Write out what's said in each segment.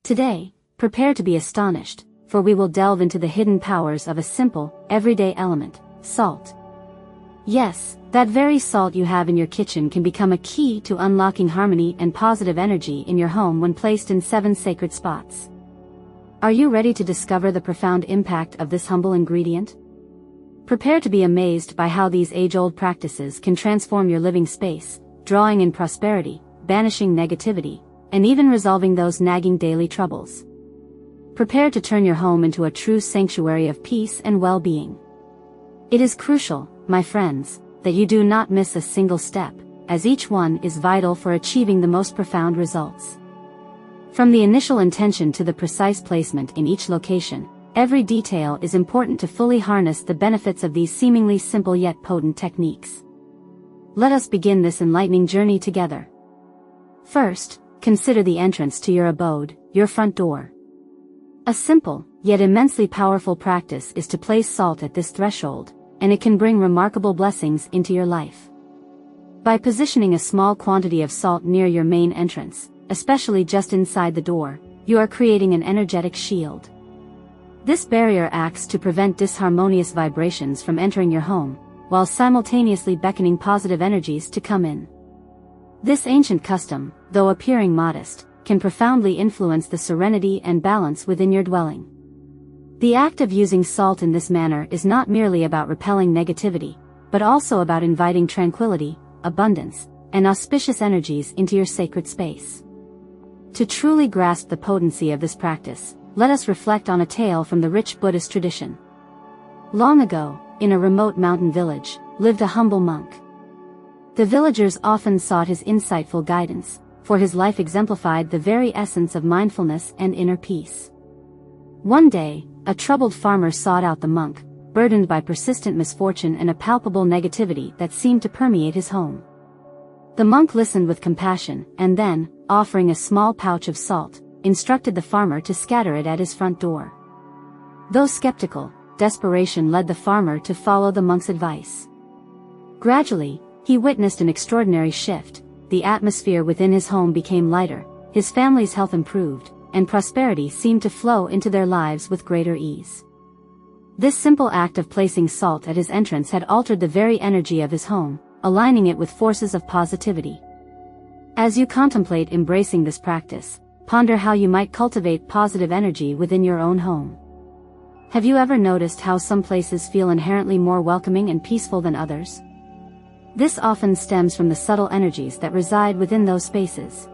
Today, prepare to be astonished, for we will delve into the hidden powers of a simple, everyday element, salt. Yes, that very salt you have in your kitchen can become a key to unlocking harmony and positive energy in your home when placed in 7 sacred spots. Are you ready to discover the profound impact of this humble ingredient? Prepare to be amazed by how these age-old practices can transform your living space, drawing in prosperity, banishing negativity, and even resolving those nagging daily troubles. Prepare to turn your home into a true sanctuary of peace and well-being. It is crucial, my friends, that you do not miss a single step, as each one is vital for achieving the most profound results. From the initial intention to the precise placement in each location, every detail is important to fully harness the benefits of these seemingly simple yet potent techniques. Let us begin this enlightening journey together. First, consider the entrance to your abode, your front door. A simple, yet immensely powerful practice is to place salt at this threshold, and it can bring remarkable blessings into your life. By positioning a small quantity of salt near your main entrance, especially just inside the door, you are creating an energetic shield. This barrier acts to prevent disharmonious vibrations from entering your home, while simultaneously beckoning positive energies to come in. This ancient custom, though appearing modest, can profoundly influence the serenity and balance within your dwelling. The act of using salt in this manner is not merely about repelling negativity, but also about inviting tranquility, abundance, and auspicious energies into your sacred space. To truly grasp the potency of this practice, let us reflect on a tale from the rich Buddhist tradition. Long ago, in a remote mountain village, lived a humble monk. The villagers often sought his insightful guidance, for his life exemplified the very essence of mindfulness and inner peace. One day, a troubled farmer sought out the monk, burdened by persistent misfortune and a palpable negativity that seemed to permeate his home. The monk listened with compassion, and then, offering a small pouch of salt, instructed the farmer to scatter it at his front door. Though skeptical, desperation led the farmer to follow the monk's advice. Gradually, he witnessed an extraordinary shift. The atmosphere within his home became lighter, his family's health improved, and prosperity seemed to flow into their lives with greater ease. This simple act of placing salt at his entrance had altered the very energy of his home, aligning it with forces of positivity. As you contemplate embracing this practice, ponder how you might cultivate positive energy within your own home. Have you ever noticed how some places feel inherently more welcoming and peaceful than others? This often stems from the subtle energies that reside within those spaces.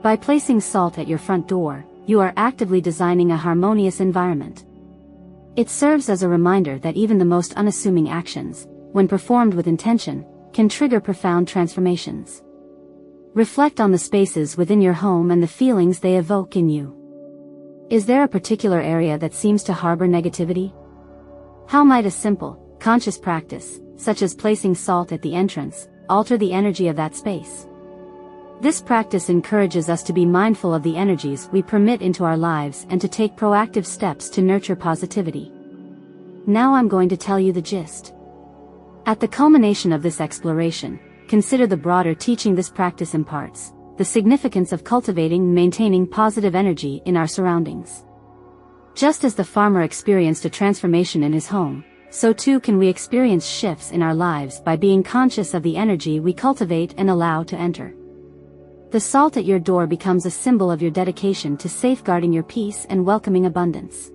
By placing salt at your front door, you are actively designing a harmonious environment. It serves as a reminder that even the most unassuming actions, when performed with intention, can trigger profound transformations. Reflect on the spaces within your home and the feelings they evoke in you. Is there a particular area that seems to harbor negativity? How might a simple, conscious practice, such as placing salt at the entrance, alter the energy of that space? This practice encourages us to be mindful of the energies we permit into our lives and to take proactive steps to nurture positivity. Now I'm going to tell you the gist. At the culmination of this exploration, consider the broader teaching this practice imparts, the significance of cultivating and maintaining positive energy in our surroundings. Just as the farmer experienced a transformation in his home, so too can we experience shifts in our lives by being conscious of the energy we cultivate and allow to enter. The salt at your door becomes a symbol of your dedication to safeguarding your peace and welcoming abundance.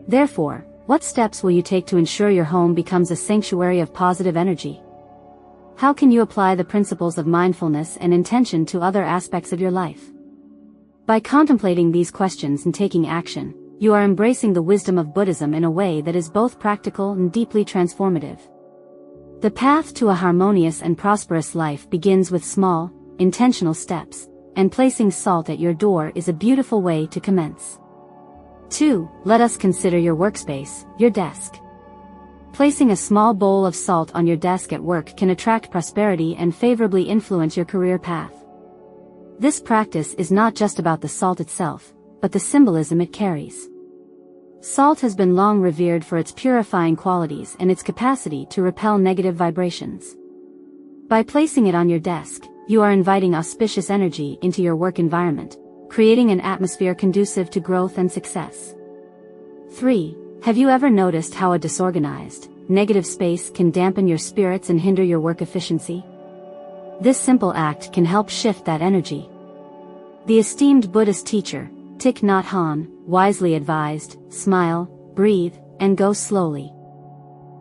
Therefore, what steps will you take to ensure your home becomes a sanctuary of positive energy? How can you apply the principles of mindfulness and intention to other aspects of your life? By contemplating these questions and taking action, you are embracing the wisdom of Buddhism in a way that is both practical and deeply transformative. The path to a harmonious and prosperous life begins with small, intentional steps, and placing salt at your door is a beautiful way to commence. 2. Let us consider your workspace, your desk. Placing a small bowl of salt on your desk at work can attract prosperity and favorably influence your career path. This practice is not just about the salt itself, but the symbolism it carries. Salt has been long revered for its purifying qualities and its capacity to repel negative vibrations. By placing it on your desk, you are inviting auspicious energy into your work environment, creating an atmosphere conducive to growth and success. 3. Have you ever noticed how a disorganized, negative space can dampen your spirits and hinder your work efficiency? This simple act can help shift that energy. The esteemed Buddhist teacher, Thich Nhat Hanh, wisely advised, smile, breathe, and go slowly.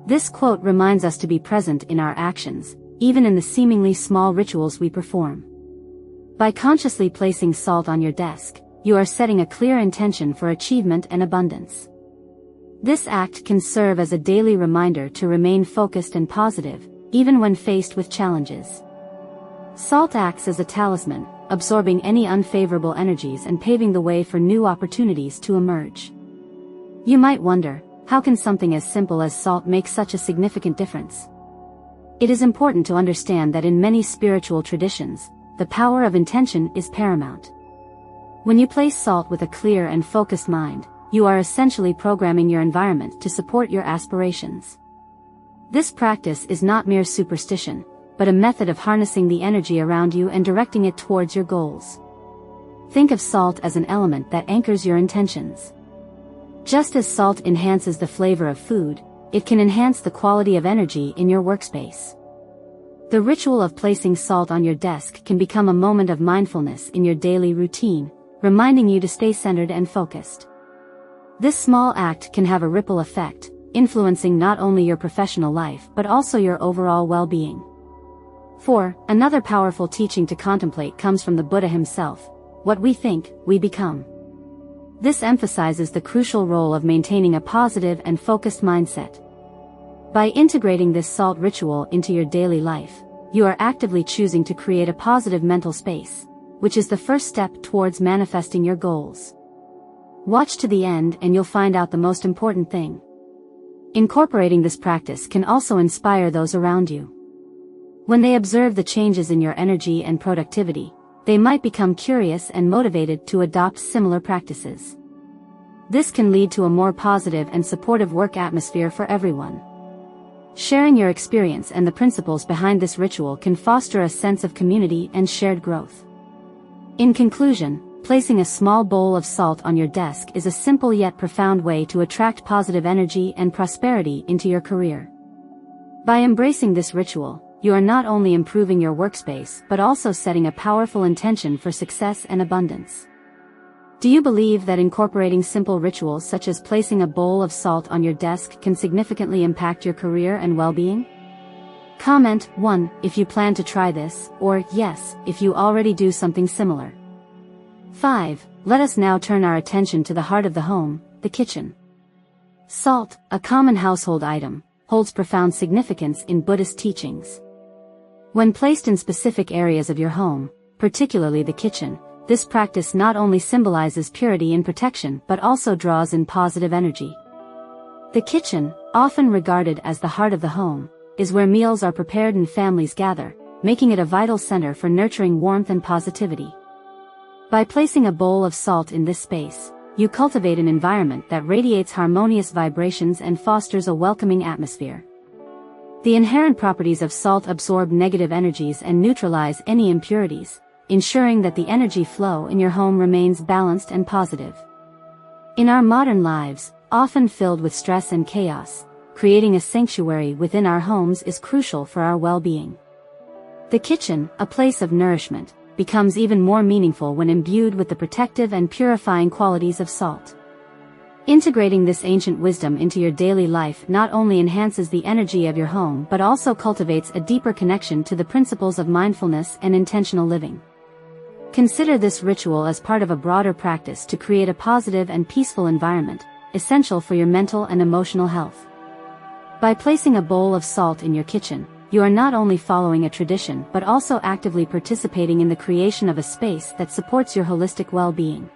This quote reminds us to be present in our actions, even in the seemingly small rituals we perform. By consciously placing salt on your desk, you are setting a clear intention for achievement and abundance. This act can serve as a daily reminder to remain focused and positive, even when faced with challenges. Salt acts as a talisman, absorbing any unfavorable energies and paving the way for new opportunities to emerge. You might wonder, how can something as simple as salt make such a significant difference? It is important to understand that in many spiritual traditions, the power of intention is paramount. When you place salt with a clear and focused mind, you are essentially programming your environment to support your aspirations. This practice is not mere superstition, but a method of harnessing the energy around you and directing it towards your goals. Think of salt as an element that anchors your intentions. Just as salt enhances the flavor of food, it can enhance the quality of energy in your workspace. The ritual of placing salt on your desk can become a moment of mindfulness in your daily routine, reminding you to stay centered and focused. This small act can have a ripple effect, influencing not only your professional life but also your overall well-being. 4. Another powerful teaching to contemplate comes from the Buddha himself: what we think, we become. This emphasizes the crucial role of maintaining a positive and focused mindset. By integrating this salt ritual into your daily life, you are actively choosing to create a positive mental space, which is the first step towards manifesting your goals. Watch to the end and you'll find out the most important thing. Incorporating this practice can also inspire those around you. When they observe the changes in your energy and productivity, they might become curious and motivated to adopt similar practices. This can lead to a more positive and supportive work atmosphere for everyone. Sharing your experience and the principles behind this ritual can foster a sense of community and shared growth. In conclusion, placing a small bowl of salt on your desk is a simple yet profound way to attract positive energy and prosperity into your career. By embracing this ritual, you are not only improving your workspace but also setting a powerful intention for success and abundance. Do you believe that incorporating simple rituals such as placing a bowl of salt on your desk can significantly impact your career and well-being? Comment 1 if you plan to try this, or yes if you already do something similar. 5. Let us now turn our attention to the heart of the home, the kitchen. Salt, a common household item, holds profound significance in Buddhist teachings. When placed in specific areas of your home, particularly the kitchen, this practice not only symbolizes purity and protection but also draws in positive energy. The kitchen, often regarded as the heart of the home, is where meals are prepared and families gather, making it a vital center for nurturing warmth and positivity. By placing a bowl of salt in this space, you cultivate an environment that radiates harmonious vibrations and fosters a welcoming atmosphere. The inherent properties of salt absorb negative energies and neutralize any impurities, ensuring that the energy flow in your home remains balanced and positive. In our modern lives, often filled with stress and chaos, creating a sanctuary within our homes is crucial for our well-being. The kitchen, a place of nourishment, becomes even more meaningful when imbued with the protective and purifying qualities of salt. Integrating this ancient wisdom into your daily life not only enhances the energy of your home but also cultivates a deeper connection to the principles of mindfulness and intentional living. Consider this ritual as part of a broader practice to create a positive and peaceful environment, essential for your mental and emotional health. By placing a bowl of salt in your kitchen, you are not only following a tradition but also actively participating in the creation of a space that supports your holistic well-being.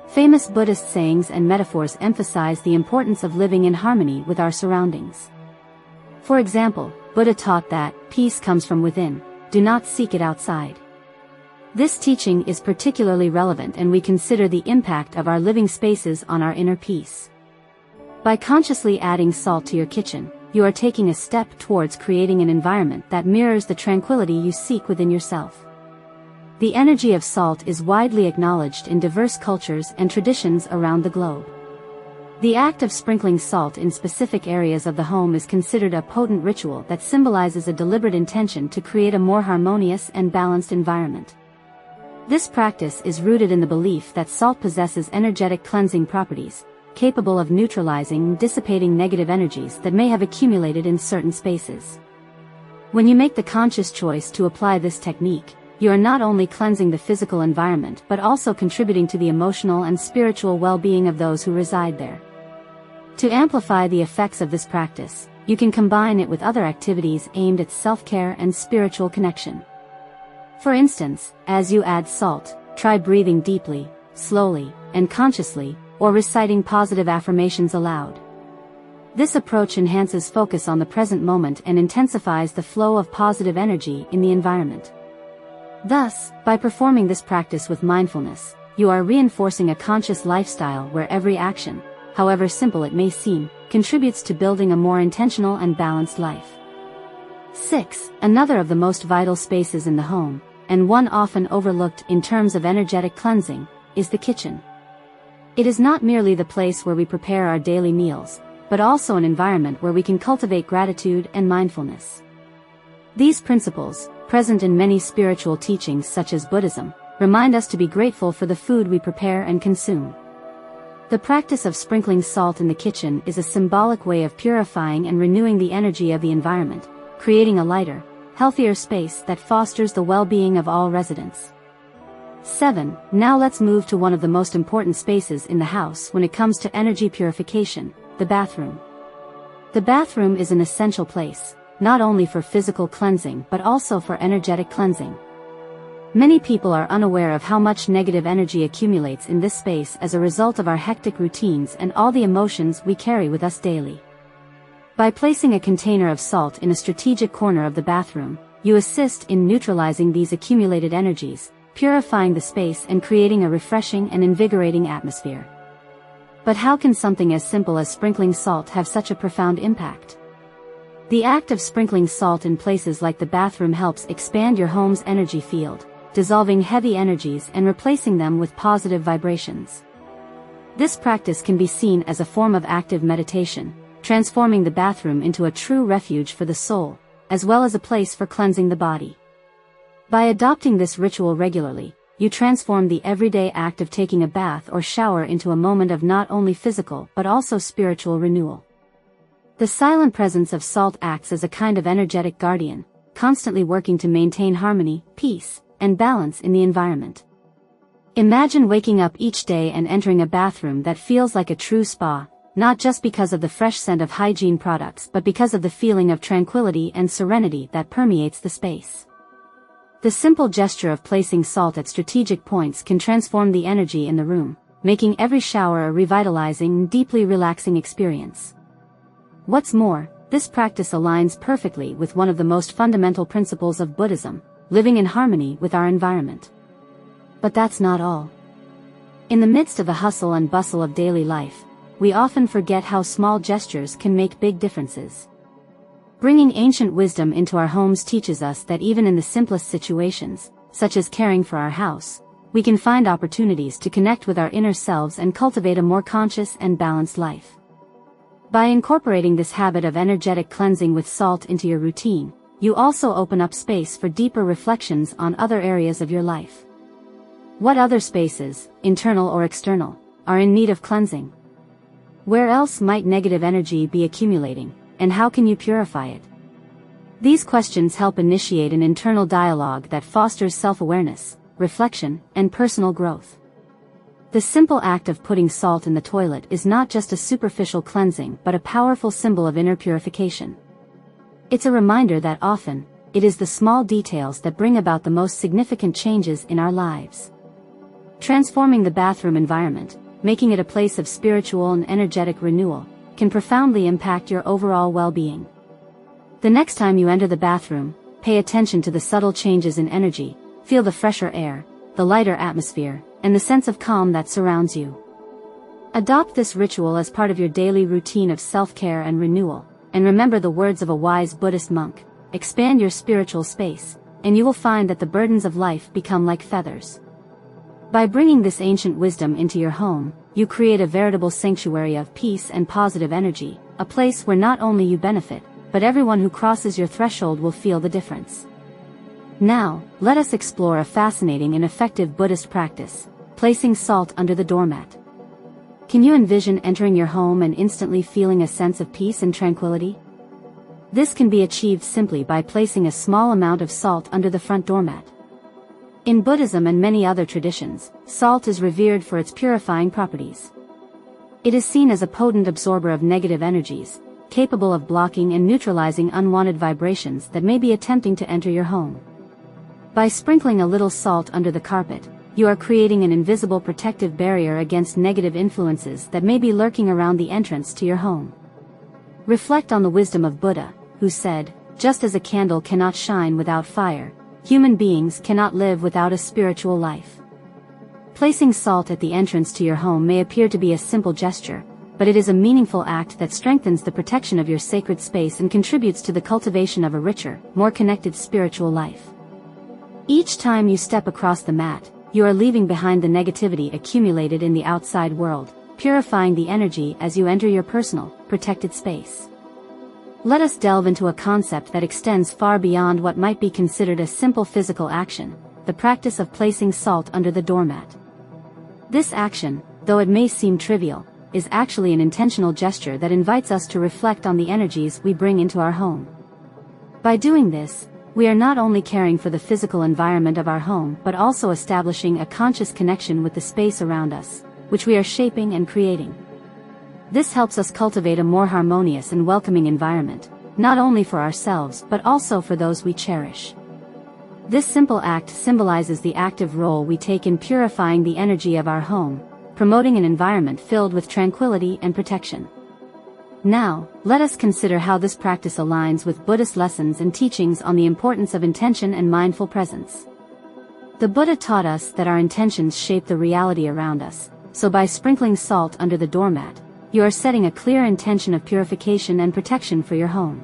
Famous Buddhist sayings and metaphors emphasize the importance of living in harmony with our surroundings. For example, Buddha taught that peace comes from within, do not seek it outside. This teaching is particularly relevant when we consider the impact of our living spaces on our inner peace. By consciously adding salt to your kitchen, you are taking a step towards creating an environment that mirrors the tranquility you seek within yourself. The energy of salt is widely acknowledged in diverse cultures and traditions around the globe. The act of sprinkling salt in specific areas of the home is considered a potent ritual that symbolizes a deliberate intention to create a more harmonious and balanced environment. This practice is rooted in the belief that salt possesses energetic cleansing properties, capable of neutralizing and dissipating negative energies that may have accumulated in certain spaces. When you make the conscious choice to apply this technique, you are not only cleansing the physical environment but also contributing to the emotional and spiritual well-being of those who reside there. To amplify the effects of this practice, you can combine it with other activities aimed at self-care and spiritual connection. For instance, as you add salt, try breathing deeply, slowly, and consciously, or reciting positive affirmations aloud. This approach enhances focus on the present moment and intensifies the flow of positive energy in the environment. Thus, by performing this practice with mindfulness, you are reinforcing a conscious lifestyle where every action, however simple it may seem, contributes to building a more intentional and balanced life. 6. Another of the most vital spaces in the home, and one often overlooked in terms of energetic cleansing, is the kitchen. It is not merely the place where we prepare our daily meals, but also an environment where we can cultivate gratitude and mindfulness. These principles, present in many spiritual teachings such as Buddhism, remind us to be grateful for the food we prepare and consume. The practice of sprinkling salt in the kitchen is a symbolic way of purifying and renewing the energy of the environment, creating a lighter, healthier space that fosters the well-being of all residents. 7. Now let's move to one of the most important spaces in the house when it comes to energy purification, the bathroom. The bathroom is an essential place, not only for physical cleansing but also for energetic cleansing. Many people are unaware of how much negative energy accumulates in this space as a result of our hectic routines and all the emotions we carry with us daily. By placing a container of salt in a strategic corner of the bathroom, you assist in neutralizing these accumulated energies, purifying the space and creating a refreshing and invigorating atmosphere. But how can something as simple as sprinkling salt have such a profound impact? The act of sprinkling salt in places like the bathroom helps expand your home's energy field, dissolving heavy energies and replacing them with positive vibrations. This practice can be seen as a form of active meditation, transforming the bathroom into a true refuge for the soul, as well as a place for cleansing the body. By adopting this ritual regularly, you transform the everyday act of taking a bath or shower into a moment of not only physical but also spiritual renewal. The silent presence of salt acts as a kind of energetic guardian, constantly working to maintain harmony, peace, and balance in the environment. Imagine waking up each day and entering a bathroom that feels like a true spa, not just because of the fresh scent of hygiene products but because of the feeling of tranquility and serenity that permeates the space. The simple gesture of placing salt at strategic points can transform the energy in the room, making every shower a revitalizing, deeply relaxing experience. What's more, this practice aligns perfectly with one of the most fundamental principles of Buddhism, living in harmony with our environment. But that's not all. In the midst of the hustle and bustle of daily life, we often forget how small gestures can make big differences. Bringing ancient wisdom into our homes teaches us that even in the simplest situations, such as caring for our house, we can find opportunities to connect with our inner selves and cultivate a more conscious and balanced life. By incorporating this habit of energetic cleansing with salt into your routine, you also open up space for deeper reflections on other areas of your life. What other spaces, internal or external, are in need of cleansing? Where else might negative energy be accumulating, and how can you purify it? These questions help initiate an internal dialogue that fosters self-awareness, reflection, and personal growth. The simple act of putting salt in the toilet is not just a superficial cleansing but a powerful symbol of inner purification. It's a reminder that often, it is the small details that bring about the most significant changes in our lives. Transforming the bathroom environment, making it a place of spiritual and energetic renewal, can profoundly impact your overall well-being. The next time you enter the bathroom, pay attention to the subtle changes in energy, feel the fresher air, the lighter atmosphere, and the sense of calm that surrounds you. Adopt this ritual as part of your daily routine of self-care and renewal, and remember the words of a wise Buddhist monk: expand your spiritual space, and you will find that the burdens of life become like feathers. By bringing this ancient wisdom into your home, you create a veritable sanctuary of peace and positive energy, a place where not only you benefit, but everyone who crosses your threshold will feel the difference. Now, let us explore a fascinating and effective Buddhist practice, placing salt under the doormat. Can you envision entering your home and instantly feeling a sense of peace and tranquility? This can be achieved simply by placing a small amount of salt under the front doormat. In Buddhism and many other traditions, salt is revered for its purifying properties. It is seen as a potent absorber of negative energies, capable of blocking and neutralizing unwanted vibrations that may be attempting to enter your home. By sprinkling a little salt under the carpet, you are creating an invisible protective barrier against negative influences that may be lurking around the entrance to your home. Reflect on the wisdom of Buddha, who said, "Just as a candle cannot shine without fire, human beings cannot live without a spiritual life." Placing salt at the entrance to your home may appear to be a simple gesture, but it is a meaningful act that strengthens the protection of your sacred space and contributes to the cultivation of a richer, more connected spiritual life. Each time you step across the mat, you are leaving behind the negativity accumulated in the outside world, purifying the energy as you enter your personal, protected space. Let us delve into a concept that extends far beyond what might be considered a simple physical action, the practice of placing salt under the doormat. This action, though it may seem trivial, is actually an intentional gesture that invites us to reflect on the energies we bring into our home. By doing this, we are not only caring for the physical environment of our home but also establishing a conscious connection with the space around us, which we are shaping and creating. This helps us cultivate a more harmonious and welcoming environment, not only for ourselves but also for those we cherish. This simple act symbolizes the active role we take in purifying the energy of our home, promoting an environment filled with tranquility and protection. Now, let us consider how this practice aligns with Buddhist lessons and teachings on the importance of intention and mindful presence. The Buddha taught us that our intentions shape the reality around us, so by sprinkling salt under the doormat, you are setting a clear intention of purification and protection for your home.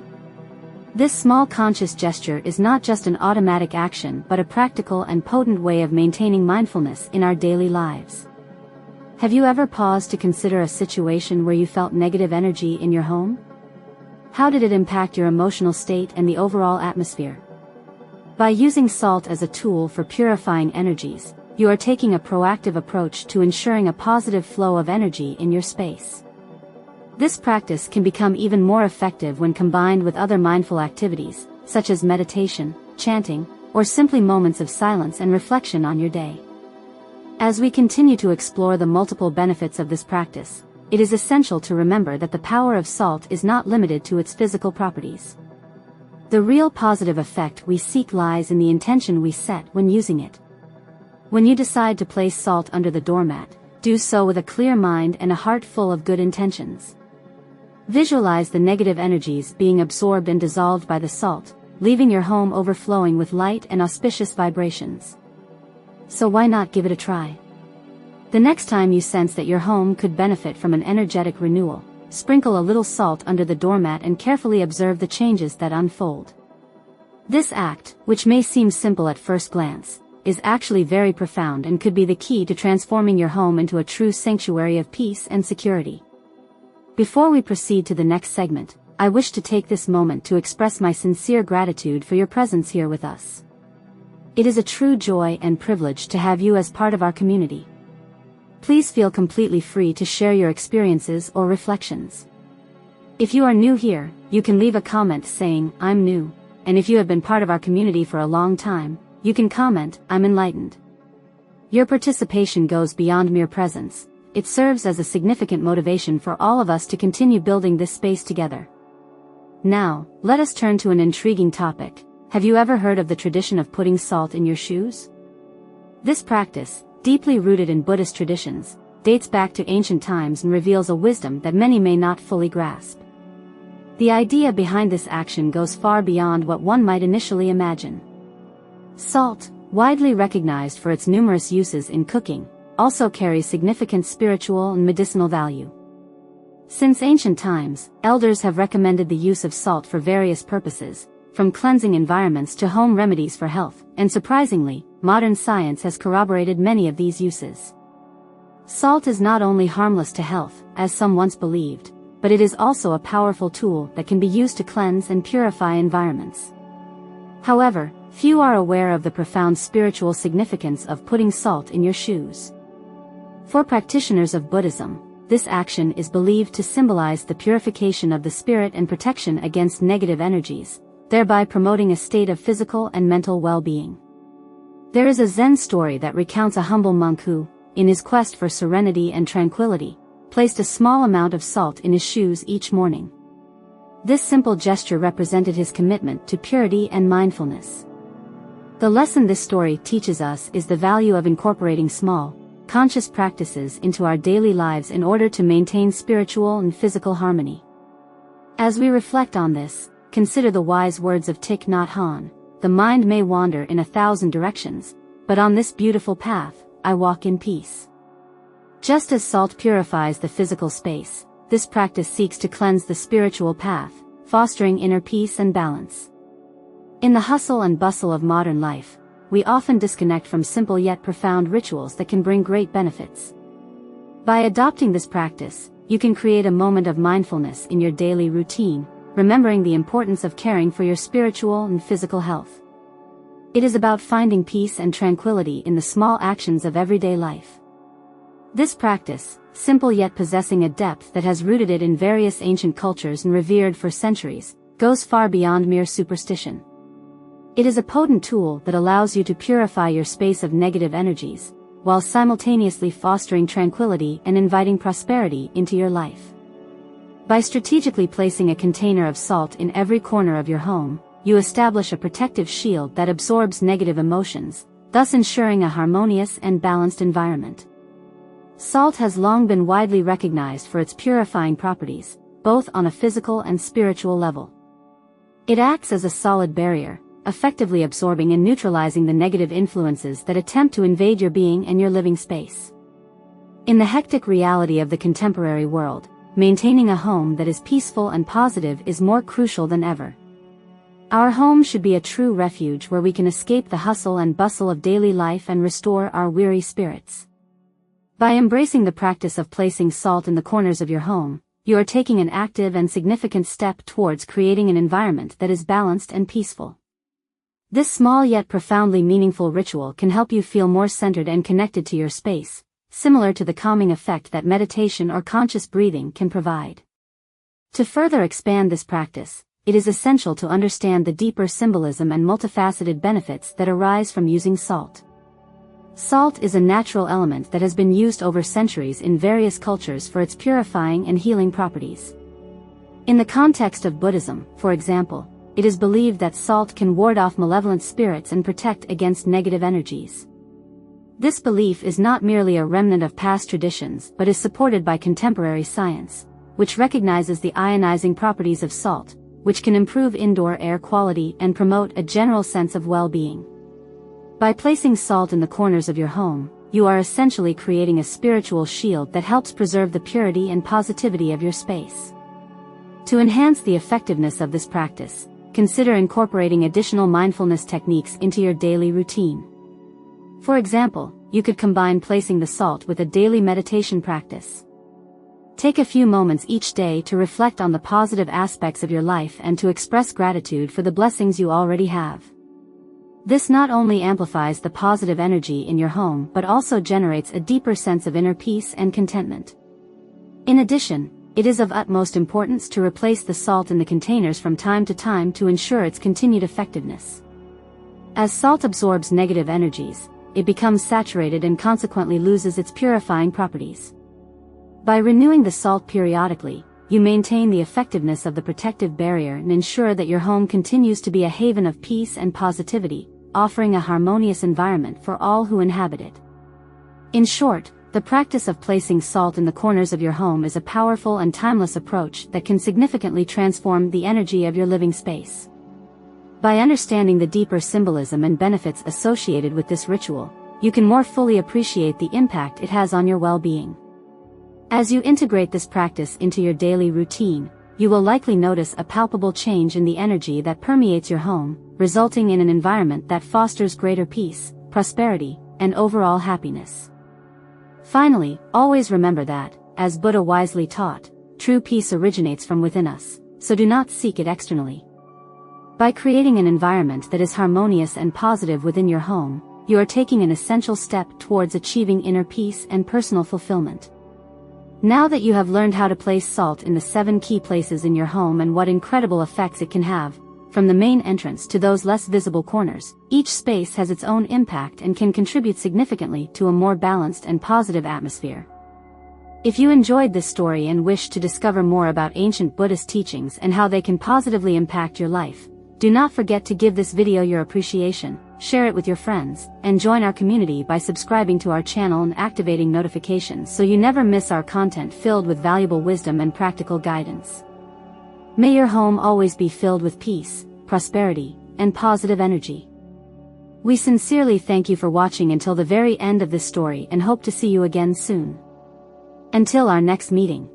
This small conscious gesture is not just an automatic action but a practical and potent way of maintaining mindfulness in our daily lives. Have you ever paused to consider a situation where you felt negative energy in your home? How did it impact your emotional state and the overall atmosphere? By using salt as a tool for purifying energies, you are taking a proactive approach to ensuring a positive flow of energy in your space. This practice can become even more effective when combined with other mindful activities, such as meditation, chanting, or simply moments of silence and reflection on your day. As we continue to explore the multiple benefits of this practice, it is essential to remember that the power of salt is not limited to its physical properties. The real positive effect we seek lies in the intention we set when using it. When you decide to place salt under the doormat, do so with a clear mind and a heart full of good intentions. Visualize the negative energies being absorbed and dissolved by the salt, leaving your home overflowing with light and auspicious vibrations. So why not give it a try? The next time you sense that your home could benefit from an energetic renewal, sprinkle a little salt under the doormat and carefully observe the changes that unfold. This act, which may seem simple at first glance, is actually very profound and could be the key to transforming your home into a true sanctuary of peace and security. Before we proceed to the next segment, I wish to take this moment to express my sincere gratitude for your presence here with us. It is a true joy and privilege to have you as part of our community. Please feel completely free to share your experiences or reflections. If you are new here, you can leave a comment saying, "I'm new," and if you have been part of our community for a long time, you can comment, "I'm enlightened." Your participation goes beyond mere presence. It serves as a significant motivation for all of us to continue building this space together. Now, let us turn to an intriguing topic. Have you ever heard of the tradition of putting salt in your shoes? This practice, deeply rooted in Buddhist traditions, dates back to ancient times and reveals a wisdom that many may not fully grasp. The idea behind this action goes far beyond what one might initially imagine. Salt, widely recognized for its numerous uses in cooking, also carries significant spiritual and medicinal value. Since ancient times, elders have recommended the use of salt for various purposes, from cleansing environments to home remedies for health, and surprisingly, modern science has corroborated many of these uses. Salt is not only harmless to health, as some once believed, but it is also a powerful tool that can be used to cleanse and purify environments. However, few are aware of the profound spiritual significance of putting salt in your shoes. For practitioners of Buddhism, this action is believed to symbolize the purification of the spirit and protection against negative energies, thereby promoting a state of physical and mental well-being. There is a Zen story that recounts a humble monk who, in his quest for serenity and tranquility, placed a small amount of salt in his shoes each morning. This simple gesture represented his commitment to purity and mindfulness. The lesson this story teaches us is the value of incorporating small, conscious practices into our daily lives in order to maintain spiritual and physical harmony. As we reflect on this, consider the wise words of Thich Nhat Hanh: "The mind may wander in 1,000 directions, but on this beautiful path, I walk in peace." Just as salt purifies the physical space, this practice seeks to cleanse the spiritual path, fostering inner peace and balance. In the hustle and bustle of modern life, we often disconnect from simple yet profound rituals that can bring great benefits. By adopting this practice, you can create a moment of mindfulness in your daily routine, remembering the importance of caring for your spiritual and physical health. It is about finding peace and tranquility in the small actions of everyday life. This practice, simple yet possessing a depth that has rooted it in various ancient cultures and revered for centuries, goes far beyond mere superstition. It is a potent tool that allows you to purify your space of negative energies, while simultaneously fostering tranquility and inviting prosperity into your life. By strategically placing a container of salt in every corner of your home, you establish a protective shield that absorbs negative emotions, thus ensuring a harmonious and balanced environment. Salt has long been widely recognized for its purifying properties, both on a physical and spiritual level. It acts as a solid barrier, effectively absorbing and neutralizing the negative influences that attempt to invade your being and your living space. In the hectic reality of the contemporary world, maintaining a home that is peaceful and positive is more crucial than ever. Our home should be a true refuge where we can escape the hustle and bustle of daily life and restore our weary spirits. By embracing the practice of placing salt in the corners of your home, you are taking an active and significant step towards creating an environment that is balanced and peaceful. This small yet profoundly meaningful ritual can help you feel more centered and connected to your space, similar to the calming effect that meditation or conscious breathing can provide. To further expand this practice, it is essential to understand the deeper symbolism and multifaceted benefits that arise from using salt. Salt is a natural element that has been used over centuries in various cultures for its purifying and healing properties. In the context of Buddhism, for example, it is believed that salt can ward off malevolent spirits and protect against negative energies. This belief is not merely a remnant of past traditions but is supported by contemporary science, which recognizes the ionizing properties of salt, which can improve indoor air quality and promote a general sense of well-being. By placing salt in the corners of your home, you are essentially creating a spiritual shield that helps preserve the purity and positivity of your space. To enhance the effectiveness of this practice, consider incorporating additional mindfulness techniques into your daily routine. For example, you could combine placing the salt with a daily meditation practice. Take a few moments each day to reflect on the positive aspects of your life and to express gratitude for the blessings you already have. This not only amplifies the positive energy in your home but also generates a deeper sense of inner peace and contentment. In addition, it is of utmost importance to replace the salt in the containers from time to time to ensure its continued effectiveness. As salt absorbs negative energies, it becomes saturated and consequently loses its purifying properties. By renewing the salt periodically, you maintain the effectiveness of the protective barrier and ensure that your home continues to be a haven of peace and positivity, offering a harmonious environment for all who inhabit it. In short, the practice of placing salt in the corners of your home is a powerful and timeless approach that can significantly transform the energy of your living space. By understanding the deeper symbolism and benefits associated with this ritual, you can more fully appreciate the impact it has on your well-being. As you integrate this practice into your daily routine, you will likely notice a palpable change in the energy that permeates your home, resulting in an environment that fosters greater peace, prosperity, and overall happiness. Finally, always remember that, as Buddha wisely taught, true peace originates from within us, so do not seek it externally. By creating an environment that is harmonious and positive within your home, you are taking an essential step towards achieving inner peace and personal fulfillment. Now that you have learned how to place salt in the 7 key places in your home and what incredible effects it can have, from the main entrance to those less visible corners, each space has its own impact and can contribute significantly to a more balanced and positive atmosphere. If you enjoyed this story and wish to discover more about ancient Buddhist teachings and how they can positively impact your life, do not forget to give this video your appreciation, share it with your friends, and join our community by subscribing to our channel and activating notifications so you never miss our content filled with valuable wisdom and practical guidance. May your home always be filled with peace, prosperity, and positive energy. We sincerely thank you for watching until the very end of this story and hope to see you again soon. Until our next meeting.